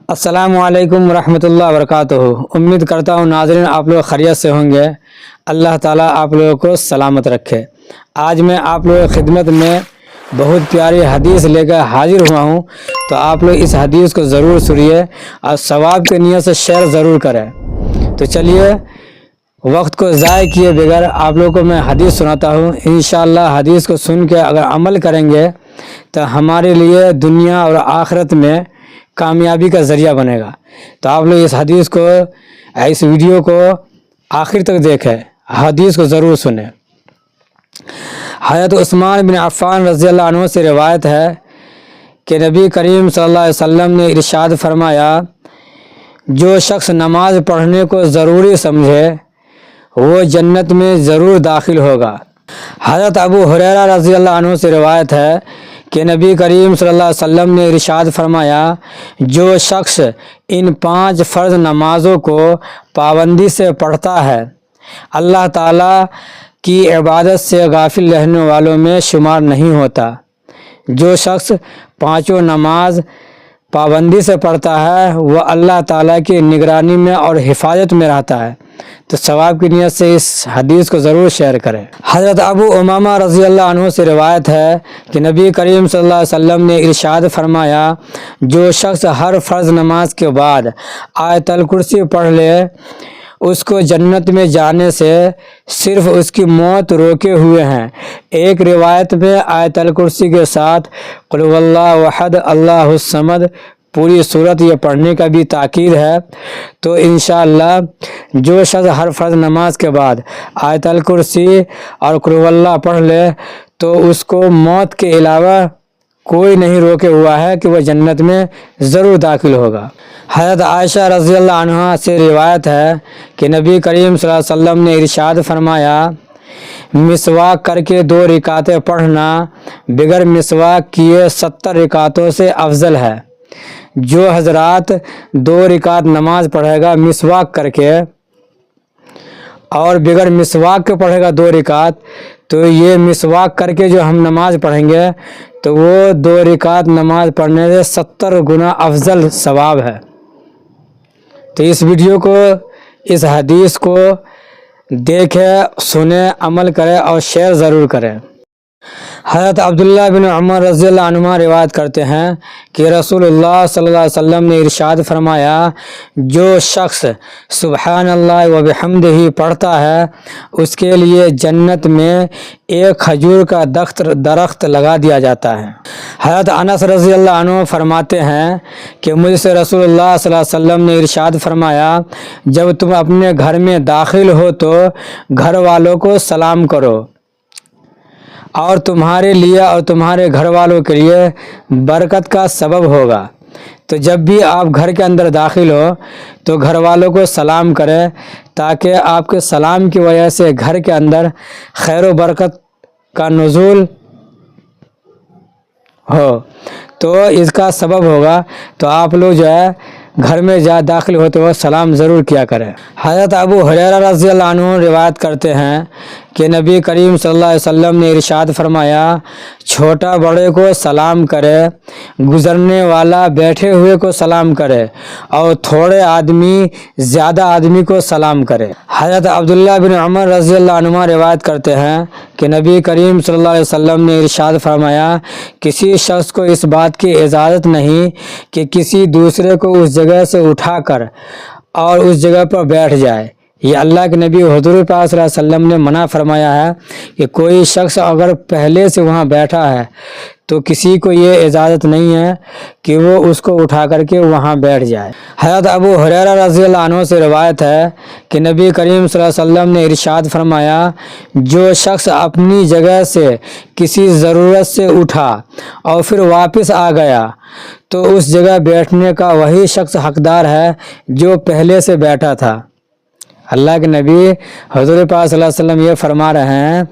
السلام علیکم ورحمۃ اللہ وبرکاتہ۔ امید کرتا ہوں ناظرین آپ لوگ خیریت سے ہوں گے۔ اللہ تعالیٰ آپ لوگوں کو سلامت رکھے۔ آج میں آپ لوگوں کی خدمت میں بہت پیاری حدیث لے کر حاضر ہوا ہوں، تو آپ لوگ اس حدیث کو ضرور سنیے اور ثواب کی نیت سے شیئر ضرور کریں۔ تو چلیے وقت کو ضائع کیے بغیر آپ لوگوں کو میں حدیث سناتا ہوں۔ انشاءاللہ حدیث کو سن کے اگر عمل کریں گے تو ہمارے لیے دنیا اور آخرت میں کامیابی کا ذریعہ بنے گا۔ تو آپ لوگ اس حدیث کو، اس ویڈیو کو آخر تک دیکھیں، حدیث کو ضرور سنیں۔ حضرت عثمان بن عفان رضی اللہ عنہ سے روایت ہے کہ نبی کریم صلی اللہ علیہ وسلم نے ارشاد فرمایا، جو شخص نماز پڑھنے کو ضروری سمجھے وہ جنت میں ضرور داخل ہوگا۔ حضرت ابو ہریرہ رضی اللہ عنہ سے روایت ہے کہ نبی کریم صلی اللہ علیہ وسلم نے ارشاد فرمایا، جو شخص ان 5 فرض نمازوں کو پابندی سے پڑھتا ہے اللہ تعالیٰ کی عبادت سے غافل رہنے والوں میں شمار نہیں ہوتا۔ جو شخص 5 نماز پابندی سے پڑھتا ہے وہ اللہ تعالیٰ کی نگرانی میں اور حفاظت میں رہتا ہے۔ تو ثواب کی نیت سے اس حدیث کو ضرور شیئر کریں۔ حضرت ابو امامہ رضی اللہ عنہ سے روایت ہے کہ نبی کریم صلی اللہ علیہ وسلم نے ارشاد فرمایا، جو شخص ہر فرض نماز کے بعد آیت الکرسی پڑھ لے اس کو جنت میں جانے سے صرف اس کی موت روکے ہوئے ہیں۔ ایک روایت میں آیت الکرسی کے ساتھ قل هو اللہ احد اللہ الصمد پوری صورت یہ پڑھنے کا بھی تاکید ہے۔ تو انشاءاللہ جو شخص ہر فرض نماز کے بعد آیت الکرسی اور قل هو اللہ پڑھ لے تو اس کو موت کے علاوہ کوئی نہیں روکے ہوا ہے کہ وہ جنت میں ضرور داخل ہوگا۔ حضرت عائشہ رضی اللہ عنہ سے روایت ہے کہ نبی کریم صلی اللہ علیہ وسلم نے ارشاد فرمایا، مسواک کر کے 2 رکعتیں پڑھنا بغیر مسواک کیے 70 رکعتوں سے افضل ہے۔ جو حضرات 2 رکعت نماز پڑھے گا مسواک کر کے اور بغیر مسواک کے پڑھے گا 2 رکعت، تو یہ مسواک کر کے جو ہم نماز پڑھیں گے تو وہ 2 رکعت نماز پڑھنے سے 70 گنا افضل ثواب ہے۔ تو اس ویڈیو کو، اس حدیث کو دیکھیں، سنیں، عمل کریں اور شیئر ضرور کریں۔ حضرت عبداللہ بن عمر رضی اللہ عنہما روایت کرتے ہیں کہ رسول اللہ صلی اللہ علیہ وسلم نے ارشاد فرمایا، جو شخص سبحان اللہ و بحمدہ پڑھتا ہے اس کے لیے جنت میں ایک کھجور کا درخت لگا دیا جاتا ہے۔ حضرت انس رضی اللہ عنہ فرماتے ہیں کہ مجھ سے رسول اللہ صلی اللہ علیہ وسلم نے ارشاد فرمایا، جب تم اپنے گھر میں داخل ہو تو گھر والوں کو سلام کرو، اور تمہارے لیے اور تمہارے گھر والوں کے لیے برکت کا سبب ہوگا۔ تو جب بھی آپ گھر کے اندر داخل ہو تو گھر والوں کو سلام کریں تاکہ آپ کے سلام کی وجہ سے گھر کے اندر خیر و برکت کا نزول ہو، تو اس کا سبب ہوگا۔ تو آپ لوگ جو ہے گھر میں داخل ہوتے ہوئے سلام ضرور کیا کریں۔ حضرت ابو ہریرہ رضی اللہ عنہ روایت کرتے ہیں کہ نبی کریم صلی اللہ علیہ وسلم نے ارشاد فرمایا، چھوٹا بڑے کو سلام کرے، گزرنے والا بیٹھے ہوئے کو سلام کرے، اور تھوڑے آدمی زیادہ آدمی کو سلام کرے۔ حضرت عبداللہ بن عمر رضی اللہ عنہ روایت کرتے ہیں کہ نبی کریم صلی اللہ علیہ وسلم نے ارشاد فرمایا، کسی شخص کو اس بات کی اجازت نہیں کہ کسی دوسرے کو اس جگہ سے اٹھا کر اور اس جگہ پر بیٹھ جائے۔ یہ اللہ کے نبی حضور پاک صلی اللہ علیہ وسلم نے منع فرمایا ہے کہ کوئی شخص اگر پہلے سے وہاں بیٹھا ہے تو کسی کو یہ اجازت نہیں ہے کہ وہ اس کو اٹھا کر کے وہاں بیٹھ جائے۔ حضرت ابو ہریرہ رضی اللہ عنہ سے روایت ہے کہ نبی کریم صلی اللہ علیہ وسلم نے ارشاد فرمایا، جو شخص اپنی جگہ سے کسی ضرورت سے اٹھا اور پھر واپس آ گیا تو اس جگہ بیٹھنے کا وہی شخص حقدار ہے جو پہلے سے بیٹھا تھا۔ اللہ کے نبی حضور پاک صلی اللہ علیہ وسلم یہ فرما رہے ہیں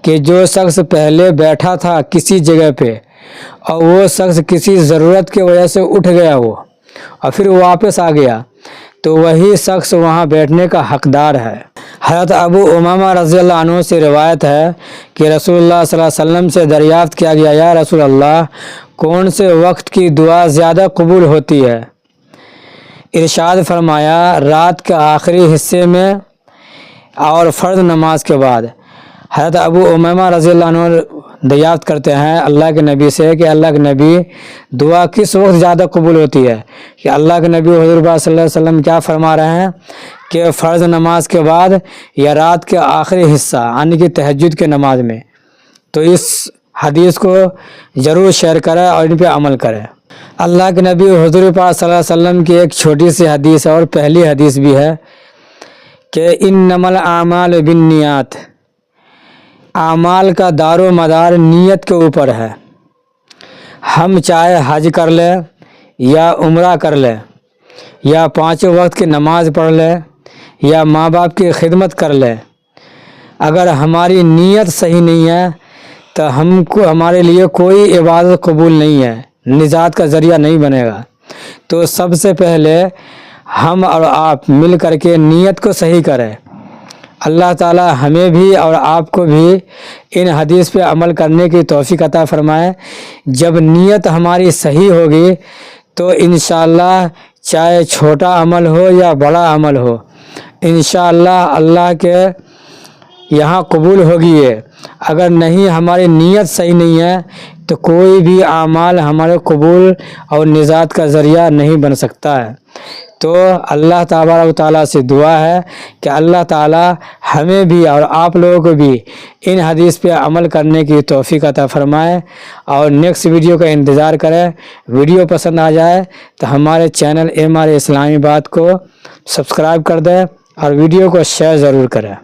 کہ جو شخص پہلے بیٹھا تھا کسی جگہ پہ اور وہ شخص کسی ضرورت کی وجہ سے اٹھ گیا وہ اور پھر واپس آ گیا تو وہی شخص وہاں بیٹھنے کا حقدار ہے۔ حضرت ابو امامہ رضی اللہ عنہ سے روایت ہے کہ رسول اللہ صلی اللہ علیہ وسلم سے دریافت کیا گیا، یا رسول اللہ کون سے وقت کی دعا زیادہ قبول ہوتی ہے؟ ارشاد فرمایا رات کے آخری حصے میں اور فرض نماز کے بعد حضرت ابو امیمہ رضی اللہ عنہ دریافت کرتے ہیں اللہ کے نبی سے کہ اللہ کے نبی دعا کس وقت زیادہ قبول ہوتی ہے؟ کہ اللہ کے نبی حضور پاک صلی اللہ علیہ وسلم کیا فرما رہے ہیں کہ فرض نماز کے بعد یا رات کے آخری حصہ یعنی کہ تہجد کے نماز میں۔ تو اس حدیث کو ضرور شیئر کریں اور ان پہ عمل کریں۔ اللہ کے نبی حضور پاک صلی اللہ علیہ وسلم کی ایک چھوٹی سی حدیث ہے اور پہلی حدیث بھی ہے کہ انما الاعمال بالنیات، اعمال کا دار و مدار نیت کے اوپر ہے۔ ہم چاہے حج کر لیں یا عمرہ کر لیں یا 5 وقت کی نماز پڑھ لیں یا ماں باپ کی خدمت کر لیں، اگر ہماری نیت صحیح نہیں ہے تو ہمارے لیے کوئی عبادت قبول نہیں ہے، نجات کا ذریعہ نہیں بنے گا۔ تو سب سے پہلے ہم اور آپ مل کر کے نیت کو صحیح کریں۔ اللہ تعالی ہمیں بھی اور آپ کو بھی ان حدیث پہ عمل کرنے کی توفیق عطا فرمائے۔ جب نیت ہماری صحیح ہوگی تو انشاءاللہ چاہے چھوٹا عمل ہو یا بڑا عمل ہو انشاءاللہ اللہ کے یہاں قبول ہوگی ہے۔ اگر نہیں ہماری نیت صحیح نہیں ہے تو کوئی بھی اعمال ہمارے قبول اور نجات کا ذریعہ نہیں بن سکتا ہے۔ تو اللہ تبارک و تعالیٰ سے دعا ہے کہ اللہ تعالیٰ ہمیں بھی اور آپ لوگوں کو بھی ان حدیث پہ عمل کرنے کی توفیق عطا فرمائے، اور نیکسٹ ویڈیو کا انتظار کریں۔ ویڈیو پسند آ جائے تو ہمارے چینل MR اسلامی بات کو سبسکرائب کر دیں اور ویڈیو کو شیئر ضرور کریں۔